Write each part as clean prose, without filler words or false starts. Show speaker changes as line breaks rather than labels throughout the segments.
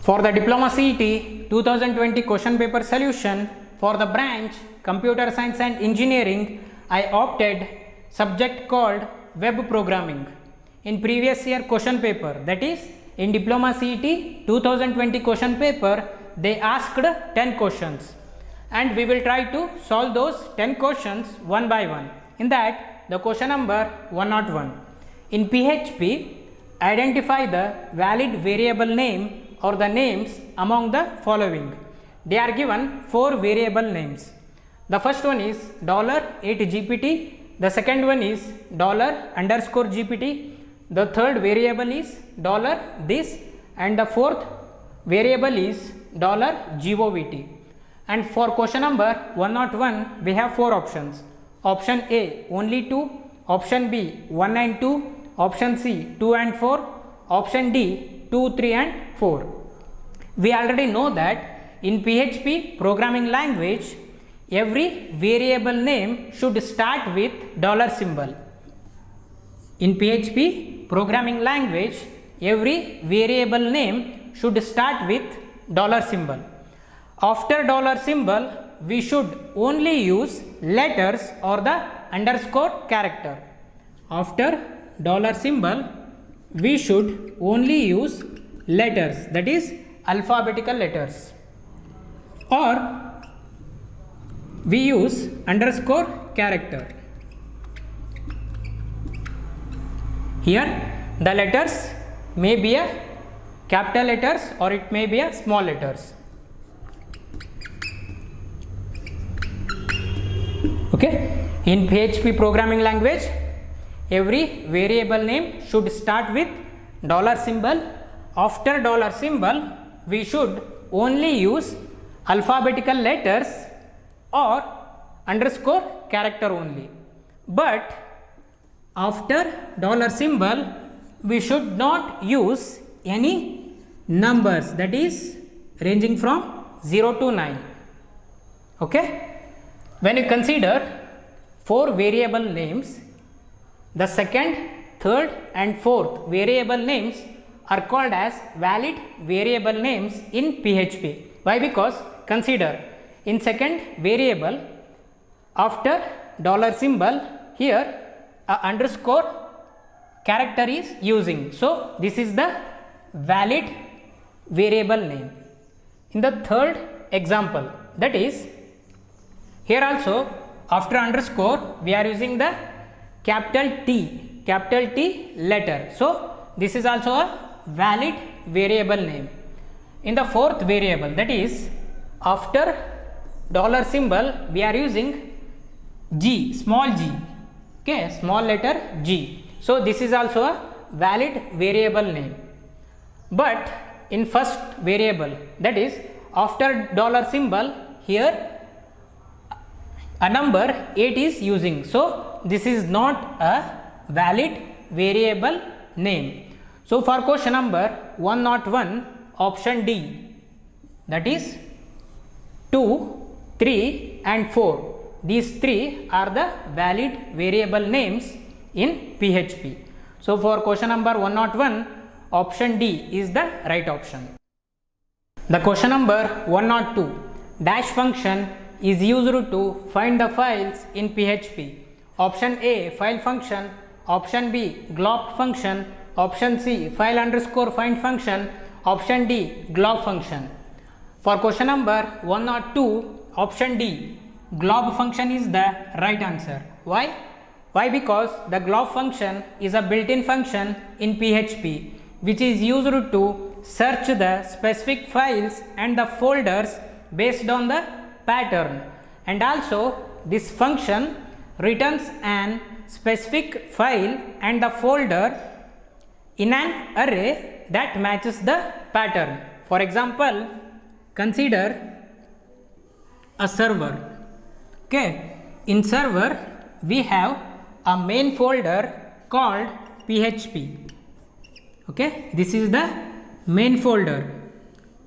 For the Diploma CET 2020 question paper solution for the branch Computer Science and Engineering, I opted subject called Web Programming. In previous year question paper, that is in Diploma CET 2020 question paper, they asked 10 questions and we will try to solve those 10 questions one by one. In that, the question number 101. In PHP, identify the valid variable name or the names among the following. They are given 4 variable names. The first one is $8GPT, the second one is $_GPT, the third variable is $this, and the fourth variable is $govt. And for question number 101, we have 4 options. Option A only 2, option B 1 and 2, option C 2 and 4, option D 2, 3 and 4. We already know that in PHP programming language, every variable name should start with $symbol. In PHP programming language, every variable name should start with $symbol. After $symbol, we should only use letters or the underscore character. After $symbol, we should only use letters, that is alphabetical letters, or we use underscore character. Here the letters may be a capital letters or it may be a small letters. Okay, in PHP programming language, every variable name should start with $symbol. After $symbol, we should only use alphabetical letters or underscore character only. But after $symbol, we should not use any numbers, that is ranging from 0 to 9. Okay. When you consider 4 variable names, the second, third and fourth variable names are called as valid variable names in PHP. Why? Because consider in second variable, after $symbol, here a underscore character is using. So this is the valid variable name. In the third example, that is here also after underscore we are using the capital T letter. So this is also a valid variable name. In the fourth variable, that is after $symbol, we are using G, small g, okay, small letter G. So this is also a valid variable name. But in first variable, that is after $symbol, here a number 8 is using. So this is not a valid variable name. So for question number 101, option D, that is 2, 3 and 4. These 3 are the valid variable names in PHP. So for question number 101, option D is the right option. The question number 102, dash function is used to find the files in PHP. Option A, file function, option B, glob function, option C, file underscore find function, option D, glob function. For question number 102, option D, glob function is the right answer. Why? Why? Because the glob function is a built-in function in PHP which is used to search the specific files and the folders based on the pattern, and also this function returns an specific file and the folder in an array that matches the pattern. For example, consider a server. Okay, in server we have a main folder called PHP. Okay, this is the main folder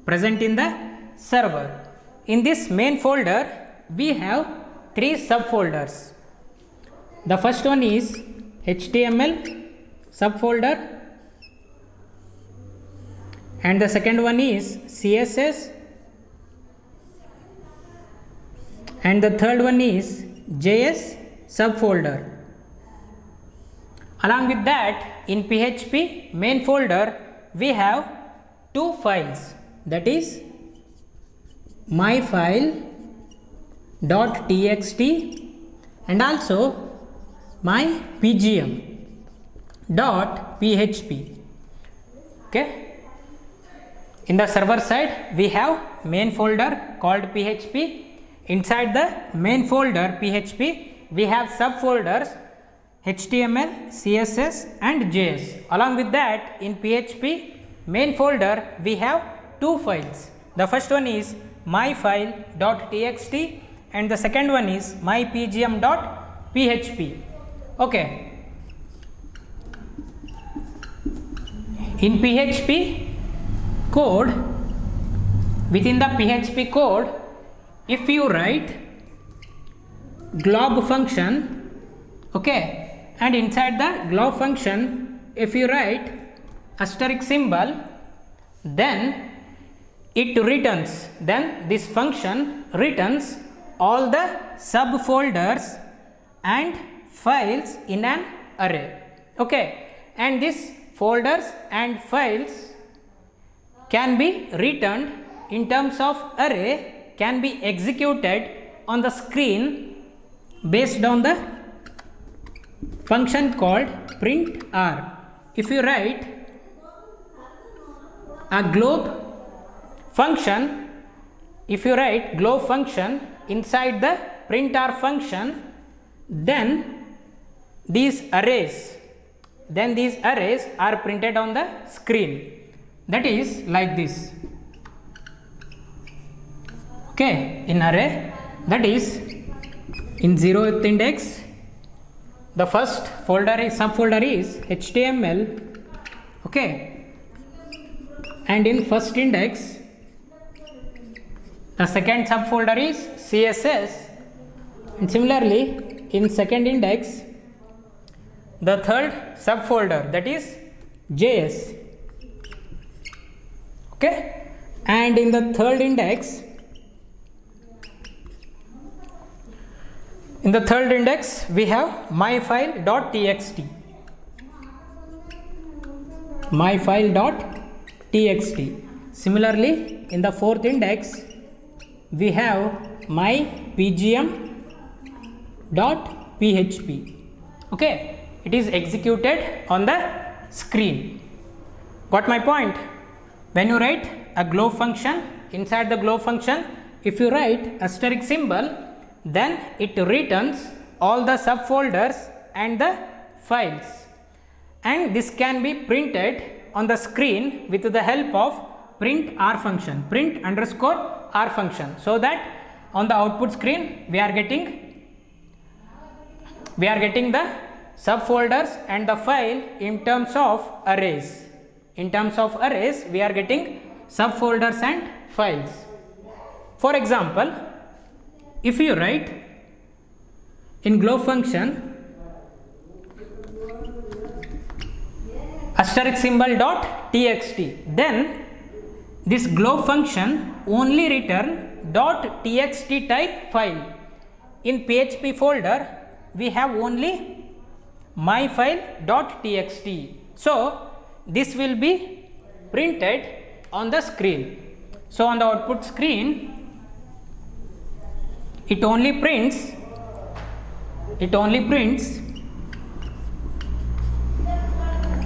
present in the server. In this main folder we have 3 subfolders. The first one is HTML subfolder, and the second one is CSS, and the third one is JS subfolder. Along with that, in PHP main folder we have two files, that is myfile.txt and also mypgm.php. Okay, in the server side we have main folder called PHP. Inside the main folder PHP we have subfolders HTML, CSS and JS. Along with that, in PHP main folder we have two files. The first one is myfile.txt and the second one is mypgm.php. Okay, in PHP code, within the PHP code, if you write glob function, okay, and inside the glob function if you write asterisk symbol, then it returns, then this function returns all the subfolders and files in an array. Okay, and these folders and files can be returned in terms of array, can be executed on the screen based on the function called printr. If you write a glob function, if you write glob function inside the printr function, then these arrays are printed on the screen. That is like this. Okay, in array, that is in 0th index, the first subfolder is HTML, okay, and in first index the second subfolder is CSS, and similarly in second index the third subfolder, that is JS, okay, and in the third index we have myfile.txt. Similarly, in the fourth index we have mypgm.php. Okay, it is executed on the screen. Got my point? When you write a glob function, inside the glob function if you write asterisk symbol, then it returns all the subfolders and the files, and this can be printed on the screen with the help of printr function, print_r function, so that on the output screen we are getting the subfolders and the file in terms of arrays. In terms of arrays we are getting subfolders and files. For example, if you write in glob function asterisk symbol.txt, then this glob function only return .txt type file. In PHP folder we have only myfile.txt, so this will be printed on the screen. So on the output screen it only prints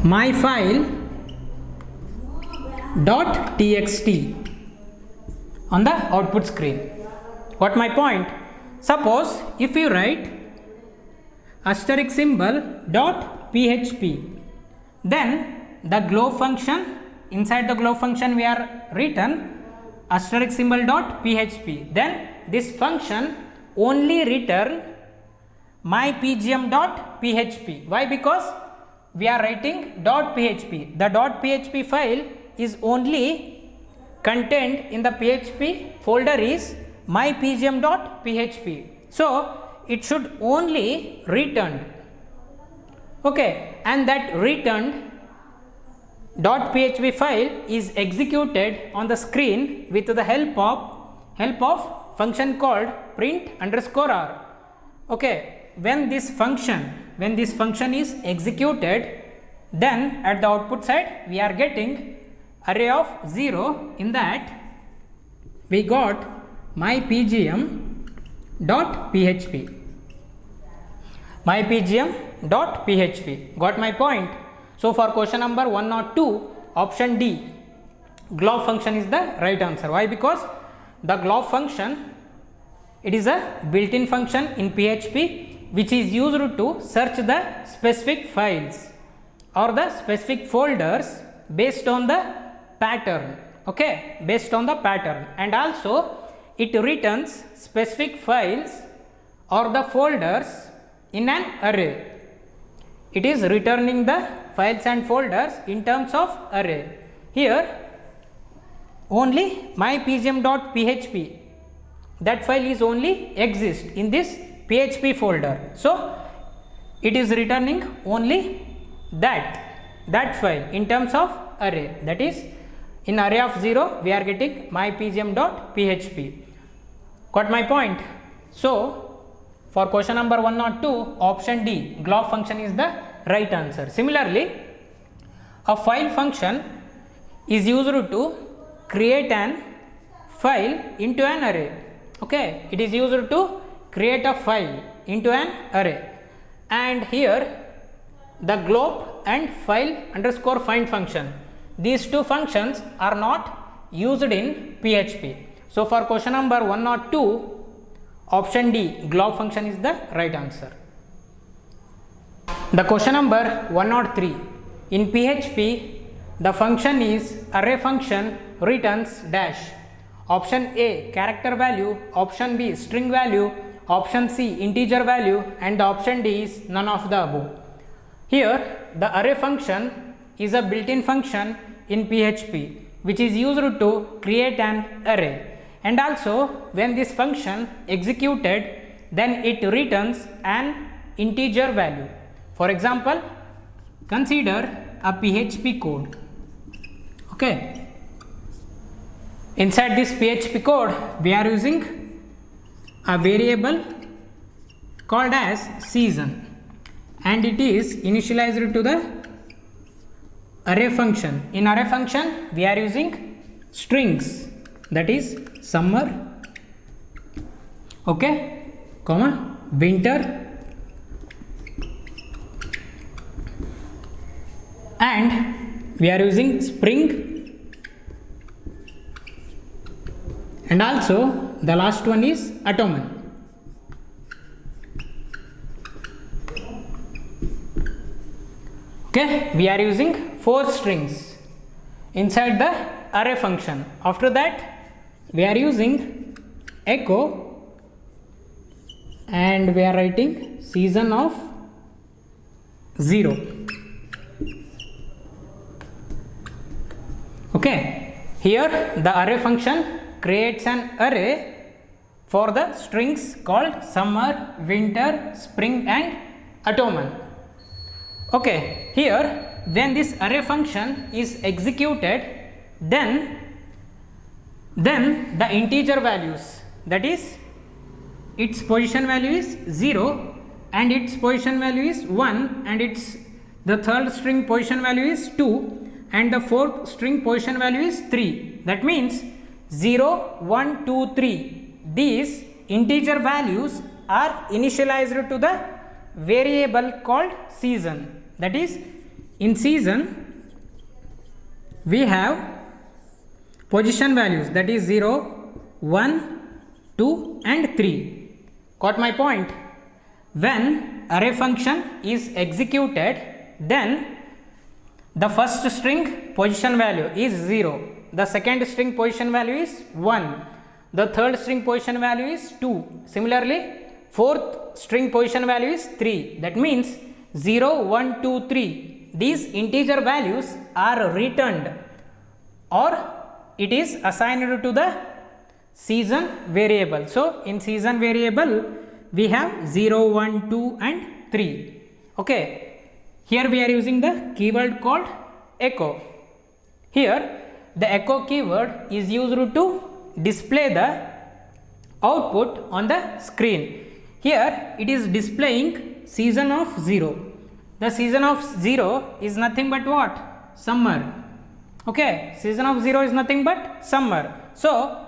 myfile.txt on the output screen. Got my point? Suppose if you write asterisk symbol.php, then the glob function, inside the glob function we are written asterisk symbol.php, then this function only return mypgm.php. Why? Because we are writing .php. The .php file is only contained in the PHP folder is mypgm.php. So it should only return, okay, and that returned .php file is executed on the screen with the help of function called print_r. Okay, when this function is executed, then at the output side we are getting array of 0. In that we got mypgm.php. mypgm.php. Got my point? So for question number 102, option D, glob function is the right answer. Why? Because the glob function, it is a built-in function in PHP which is used to search the specific files or the specific folders based on the pattern. Okay, based on the pattern, and also it returns specific files or the folders in an array. It is returning the files and folders in terms of array. Here only mypgm.php, that file is only exist in this PHP folder. So it is returning only that file in terms of array. That is, in array of 0 we are getting mypgm.php. Got my point? So for question number 102, option D, glob function is the right answer. Similarly, a file function is used to create an file into an array. Okay, it is used to create a file into an array, and here the glob and file_find function, these two functions are not used in PHP. So for question number 102, option D, glob function is the right answer. The question number 103, in PHP the function is array function returns dash. Option A, character value, option B, string value, option C, integer value, and the option D is none of the above. Here the array function is a built-in function in PHP which is used to create an array, and also when this function executed, then it returns an integer value. For example, consider a PHP code. Okay, inside this PHP code we are using a variable called as season, and it is initialized to the array function. In array function we are using strings, that is summer, okay, comma, winter, and we are using spring, and also the last one is autumn. Okay, we are using 4 strings inside the array function. After that we are using echo, and we are writing season of 0. Okay, here the array function creates an array for the strings called summer, winter, spring, and autumn. Okay, here when this array function is executed, then the integer values, that is its position value is 0 and its position value is 1, and the third string position value is 2, and the fourth string position value is 3. That means 0, 1, 2, 3, these integer values are initialized to the variable called season. That is, in season we have position values, that is 0, 1, 2, and 3. Got my point? When array function is executed, then the first string position value is 0, the second string position value is 1, the third string position value is 2, similarly fourth string position value is 3. That means 0, 1, 2, 3, these integer values are returned, or it is assigned to the season variable. So in season variable we have 0, 1, 2, and 3. Okay, here we are using the keyword called echo. Here the echo keyword is used to display the output on the screen. Here it is displaying season of 0. The season of 0 is nothing but what? Summer. Okay, season of 0 is nothing but summer. So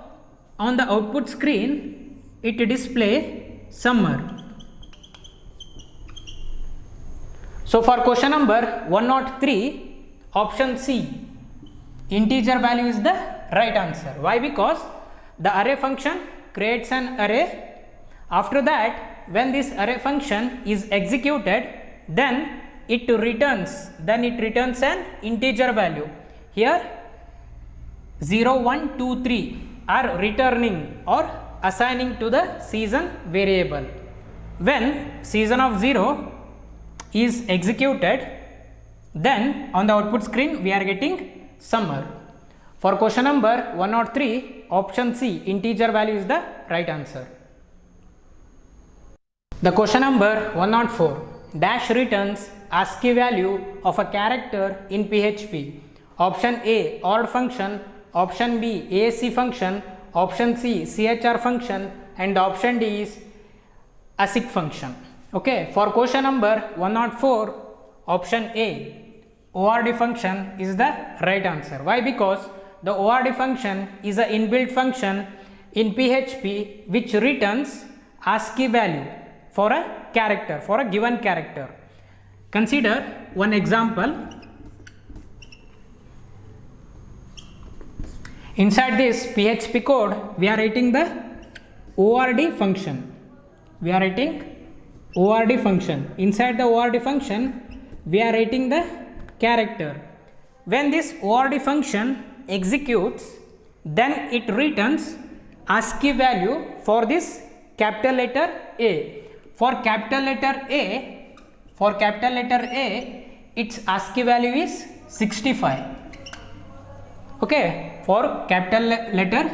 on the output screen it display summer. So for question number 103, option C, integer value is the right answer. Why? Because the array function creates an array. After that, when this array function is executed, then it returns an integer value. Here 0, 1, 2, 3 are returning or assigning to the season variable. When season of 0 is executed, then on the output screen we are getting summer. For question number 103, option C, integer value is the right answer. The question number 104, dash returns ASCII value of a character in PHP. Option A, OR function, option B, ASC function, option C, CHR function, and option D is ASIC function. Okay, for question number 104, option A, ORD function is the right answer. Why? Because the ORD function is an inbuilt function in PHP which returns ASCII value for a character, for a given character. Consider one example. Inside this PHP code, we are writing the ORD function. We are writing ORD function. Inside the ORD function, we are writing the character. When this ORD function executes, then it returns ASCII value for this capital letter A. For capital letter A, its ASCII value is 65. Okay, for capital letter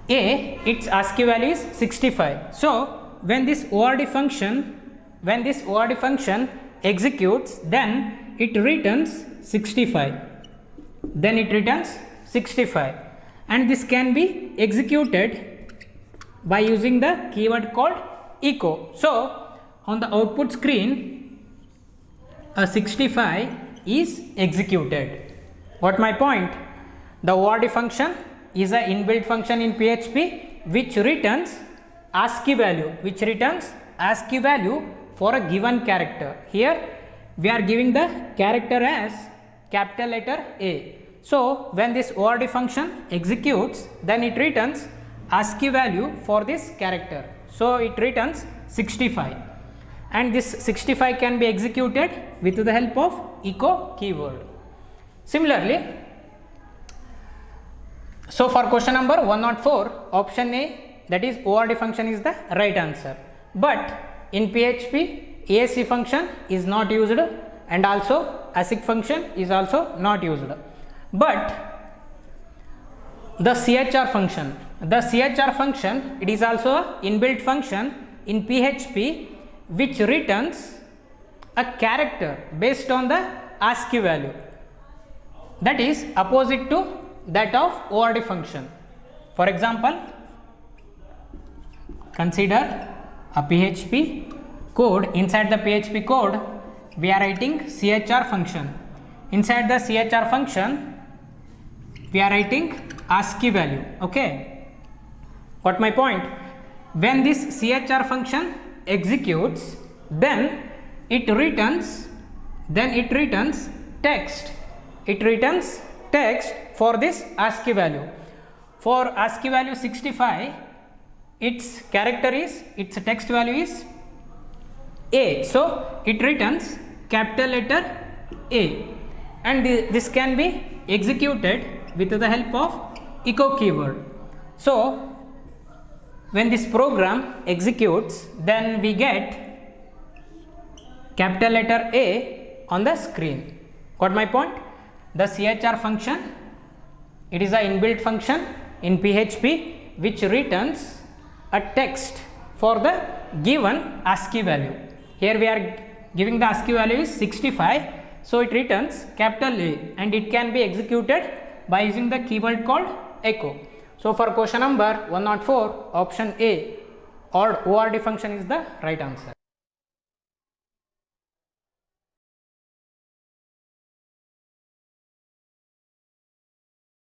A, its ASCII value is 65. So when this ORD function executes, then it returns 65. And this can be executed by using the keyword called echo. So on the output screen, a 65 is executed. What my point? The ORD function is an inbuilt function in PHP which returns ASCII value, for a given character. Here we are giving the character as capital letter A. So when this ORD function executes, then it returns ASCII value for this character. So it returns 65, and this 65 can be executed with the help of echo keyword. Similarly, so for question number 104, option A, that is ORD function, is the right answer. But in PHP, ASC function is not used, and also ASIC function is also not used. But the CHR function, it is also an inbuilt function in PHP which returns a character based on the ASCII value, that is opposite to that of ORD function. For example, consider a PHP code. Inside the PHP code, we are writing CHR function. Inside the CHR function, we are writing ASCII value. Okay, what my point? When this CHR function executes, then it returns text. It returns text for this ASCII value. For ASCII value 65, its text value is A. So it returns capital letter A, and this can be executed with the help of echo keyword. So when this program executes, then we get capital letter A on the screen. Got my point? The CHR function, it is an inbuilt function in PHP which returns a text for the given ASCII value. Here we are giving the ASCII value is 65, So it returns capital A and it can be executed by using the keyword called echo. So for question number 104, option A or ORD function is the right answer.